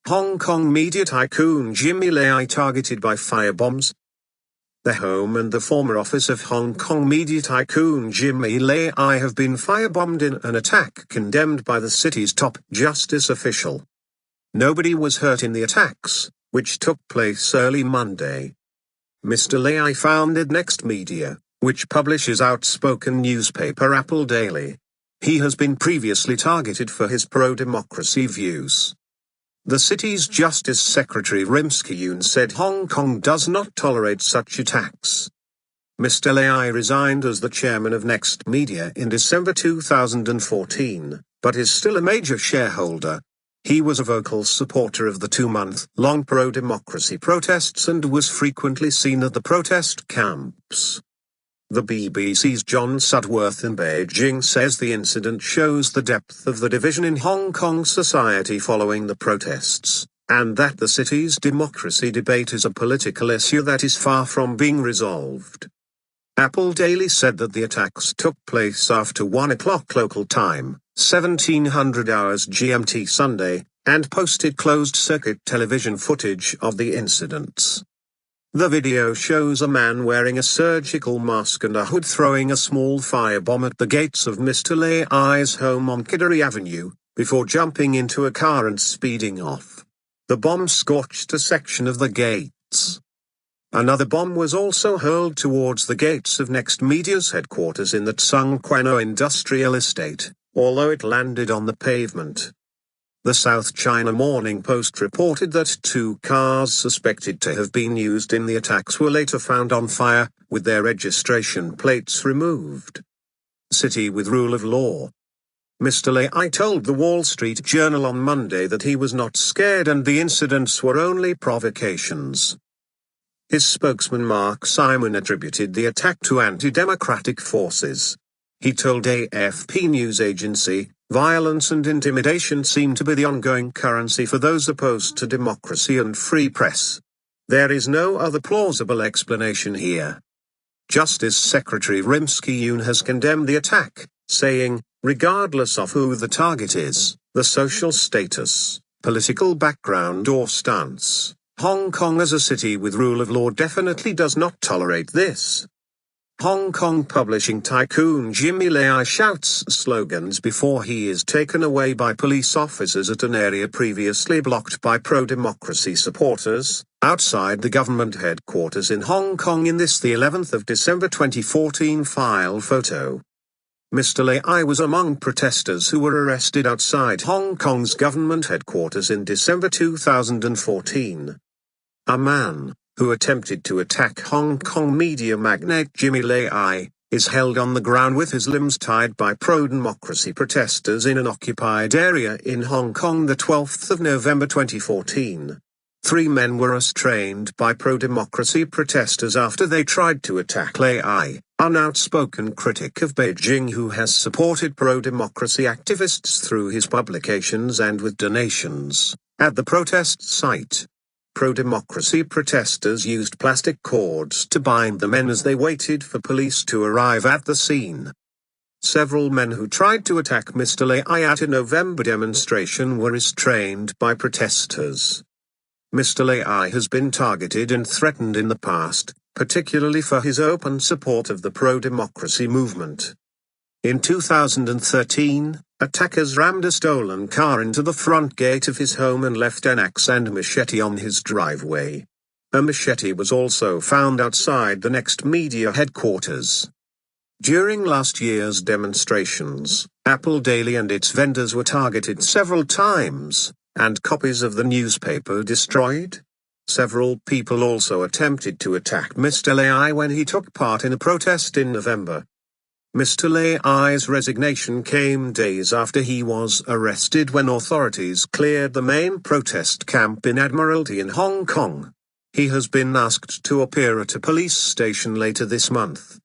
Hong Kong media tycoon Jimmy Lai targeted by firebombs. The home and the former office of Hong Kong media tycoon Jimmy Lai have been firebombed in an attack condemned by the city's top justice official. Nobody was hurt in the attacks, which took place early Monday. Mr. Lai founded Next Media, which publishes outspoken newspaper Apple Daily. He has been previously targeted for his pro-democracy views. The city's Justice Secretary Rimsky Yuen said Hong Kong does not tolerate such attacks. Mr. Lai resigned as the chairman of Next Media in December 2014, but is still a major shareholder. He was a vocal supporter of the 2-month-long pro-democracy protests and was frequently seen at the protest camps. The BBC's John Sudworth in Beijing says the incident shows the depth of the division in Hong Kong society following the protests, and that the city's democracy debate is a political issue that is far from being resolved. Apple Daily said that the attacks took place after 1 o'clock local time, 1700 hours GMT Sunday, and posted closed-circuit television footage of the incidents. The video shows a man wearing a surgical mask and a hood throwing a small firebomb at the gates of Mr. Lai's home on Kiddery Avenue, before jumping into a car and speeding off. The bomb scorched a section of the gates. Another bomb was also hurled towards the gates of Next Media's headquarters in the Tsung Kwano Industrial Estate, although it landed on the pavement. The South China Morning Post reported that 2 cars suspected to have been used in the attacks were later found on fire, with their registration plates removed. City with rule of law. Mr. Lai told the Wall Street Journal on Monday that he was not scared and the incidents were only provocations. His spokesman Mark Simon attributed the attack to anti-democratic forces. He told AFP news agency, "Violence and intimidation seem to be the ongoing currency for those opposed to democracy and free press. There is no other plausible explanation here." Justice Secretary Rimsky Yuen has condemned the attack, saying, "Regardless of who the target is, the social status, political background or stance, Hong Kong as a city with rule of law definitely does not tolerate this." Hong Kong publishing tycoon Jimmy Lai shouts slogans before he is taken away by police officers at an area previously blocked by pro-democracy supporters, outside the government headquarters in Hong Kong in this the 11th of December 2014 file photo. Mr. Lai was among protesters who were arrested outside Hong Kong's government headquarters in December 2014. A man, who attempted to attack Hong Kong media magnate Jimmy Lai, is held on the ground with his limbs tied by pro-democracy protesters in an occupied area in Hong Kong the 12th of November 2014. 3 men were restrained by pro-democracy protesters after they tried to attack Lai, an outspoken critic of Beijing who has supported pro-democracy activists through his publications and with donations. At the protest site, pro-democracy protesters used plastic cords to bind the men as they waited for police to arrive at the scene. Several men who tried to attack Mr. Lai at a November demonstration were restrained by protesters. Mr. Lai has been targeted and threatened in the past, particularly for his open support of the pro-democracy movement. In 2013, attackers rammed a stolen car into the front gate of his home and left an axe and machete on his driveway. A machete was also found outside the Next Media headquarters. During last year's demonstrations, Apple Daily and its vendors were targeted several times, and copies of the newspaper destroyed. Several people also attempted to attack Mr. Lai when he took part in a protest in November. Mr. Lai's resignation came days after he was arrested when authorities cleared the main protest camp in Admiralty in Hong Kong. He has been asked to appear at a police station later this month.